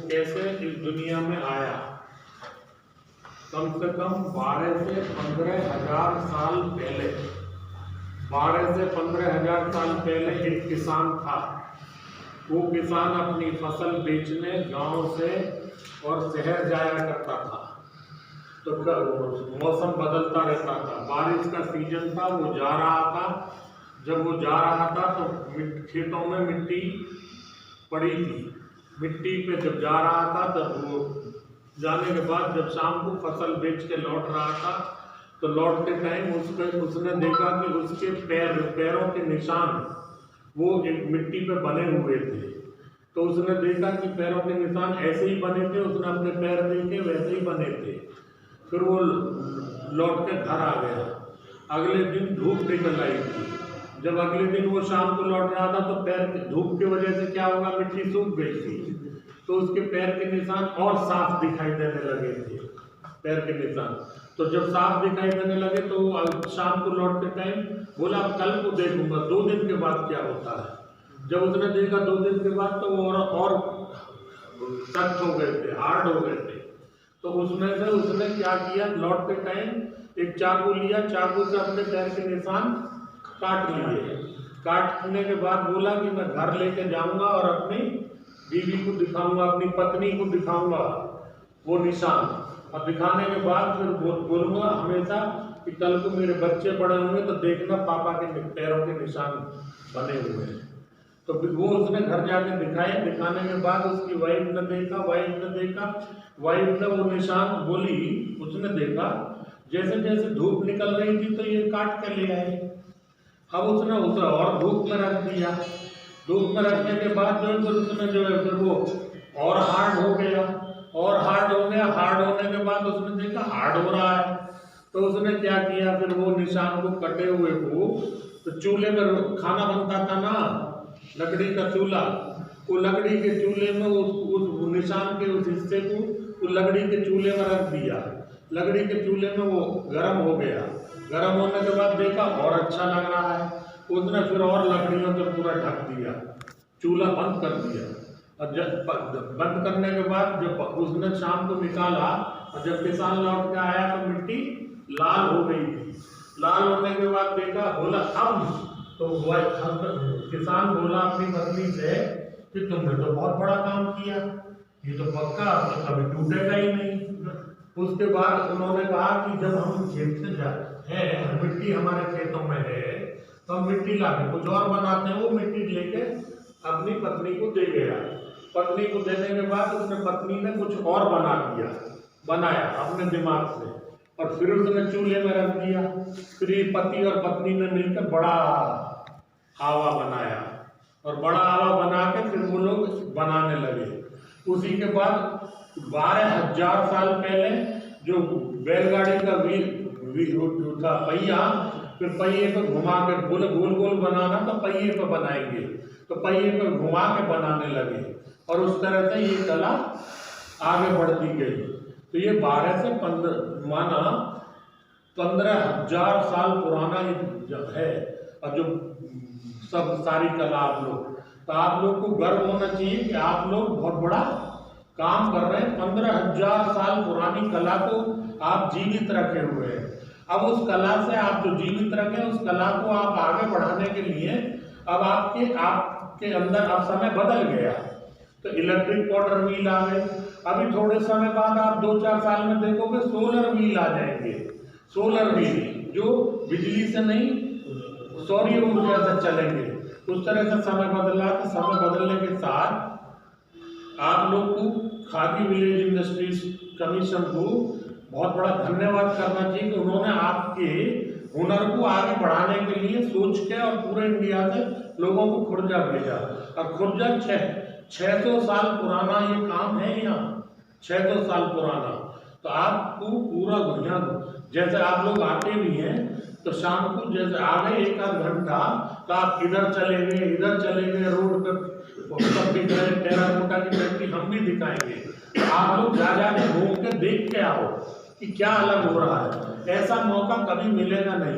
कैसे इस दुनिया में आया। कम से कम 12 से 15 हजार साल पहले, 12 से 15 हजार साल पहले एक किसान था। वो किसान अपनी फसल बेचने गांव से और शहर जाया करता था। तो मौसम बदलता रहता था, बारिश का सीजन था, वो जा रहा था। जब वो जा रहा था तो खेतों में मिट्टी पड़ी थी। मिट्टी पे जब जा रहा था तब वो जाने के बाद जब शाम को फसल बेच के लौट रहा था तो लौटते टाइम उसने देखा कि उसके पैरों के निशान वो एक मिट्टी पे बने हुए थे। तो उसने देखा कि पैरों के निशान ऐसे ही बने थे, उसने अपने पैर देखे वैसे ही बने थे। फिर वो लौट के घर आ गया। अगले दिन धूप निकल आई थी। जब अगले दिन वो शाम को लौट रहा था तो पैर धूप की वजह से क्या होगा, मिट्टी सूख गई थी। तो उसके पैर के निशान और साफ दिखाई देने लगे थे, पैर के निशान। तो जब साफ दिखाई देने लगे तो शाम को लौटते टाइम बोला अब कल को देखूंगा 2 दिन के बाद क्या होता है। जब उसने देखा 2 दिन के बाद तो वो और सख्त हो गए थे, हार्ड हो गए थे। तो उसमें से उसने क्या किया, लौटते टाइम एक चाकू लिया, चाकू से अपने पैर के निशान काट लिए। काटने के बाद बोला कि मैं घर लेके जाऊंगा और अपनी बीवी को दिखाऊंगा, अपनी पत्नी को दिखाऊंगा वो निशान। और दिखाने के बाद फिर बोलूंगा हमेशा कि कल को मेरे बच्चे बड़े होंगे तो देखना पापा के पैरों के निशान बने हुए हैं। तो वो उसने घर जाके दिखाए। दिखाने के बाद उसकी वाइफ ने देखा, वाइफ ने वो निशान बोली, उसने देखा जैसे जैसे धूप निकल रही थी तो ये काट के ले आए। अब उसने उसे और धूप में रख दिया। धूप में रखने के बाद उसने जो है फिर वो और हार्ड हो गया, और हार्ड हो गया। हार्ड होने के बाद उसने देखा हार्ड हो रहा है। तो उसने क्या किया, फिर वो निशान को कटे हुए को तो चूल्हे में खाना बनता था ना, लकड़ी का चूल्हा, वो लकड़ी के चूल्हे में उस निशान के उस हिस्से को वो लकड़ी के चूल्हे में रख दिया। लकड़ी के चूल्हे में वो गर्म हो गया। गर्म होने के बाद देखा और अच्छा लग रहा है। उसने फिर और लकड़ियों से पूरा ढक दिया, चूल्हा बंद कर दिया। और जब बंद करने के बाद जब उसने शाम को निकाला और जब किसान लौट के आया तो मिट्टी लाल हो गई थी। लाल होने के बाद देखा, बोला अब तो किसान बोला अपनी पत्नी से कि तुमने तो बहुत बड़ा काम किया, ये तो पक्का तो कभी टूटेगा ही नहीं। उसके बाद उन्होंने कहा कि जब हम खेत से जाते हैं, मिट्टी हमारे खेतों में है तो हम मिट्टी लाके कुछ और बनाते हैं। वो मिट्टी लेके अपनी पत्नी को दे गया। पत्नी को देने के बाद उसने पत्नी ने कुछ और बनाया अपने दिमाग से, और फिर उसने चूल्हे में रख दिया। फिर पति और पत्नी ने मिलकर बड़ा आवा बनाया, और बड़ा आवा बना के फिर वो लोग बनाने लगे। उसी के बाद 12,000 साल पहले जो बैलगाड़ी का व्हील था, पहिया, फिर पहिए पे घुमा के गोल गोल बनाना तो पहिए पे बनाएंगे, तो पहिए पे घुमा के बनाने लगे। और उस तरह से ये कला आगे बढ़ती गई। तो ये 12 से 15,000 साल पुराना है। और जो सब सारी कला आप लोग, तो आप लोग को गर्व होना चाहिए कि आप लोग बहुत बड़ा काम कर रहे हैं। 15,000 साल पुरानी कला को आप जीवित रखे हुए हैं। अब उस कला से आप जो जीवित रखे, उस कला को आप आगे बढ़ाने के लिए अब आपके अंदर अब समय बदल गया। तो इलेक्ट्रिक पाउडर व्हील आ गए। अभी थोड़े समय बाद आप 2-4 साल में देखोगे सोलर व्हील आ जाएंगे। सोलर व्हील जो बिजली से नहीं, सौर ऊर्जा से चलेंगे। उस तरह से समय बदला। तो समय बदलने के साथ आप लोग को खादी विलेज इंडस्ट्रीज कमीशन को बहुत बड़ा धन्यवाद करना चाहिए कि उन्होंने आपके हुनर को आगे बढ़ाने के लिए सोच के और पूरे इंडिया से लोगों को खुर्जा भेजा। और खुर्जा 600 साल पुराना ये काम है। यहाँ 600 साल पुराना। तो आपको पूरा दुनिया, जैसे आप लोग आते भी हैं तो शाम को जैसे आ गए 1-8 घंटा तो आप इधर चले गए रोड पर सब दिख रहे, टेराकोटा की फैक्ट्री हम भी दिखाएंगे। आप लोग जा घूम के देख के आओ कि क्या अलग हो रहा है। ऐसा मौका कभी मिलेगा नहीं।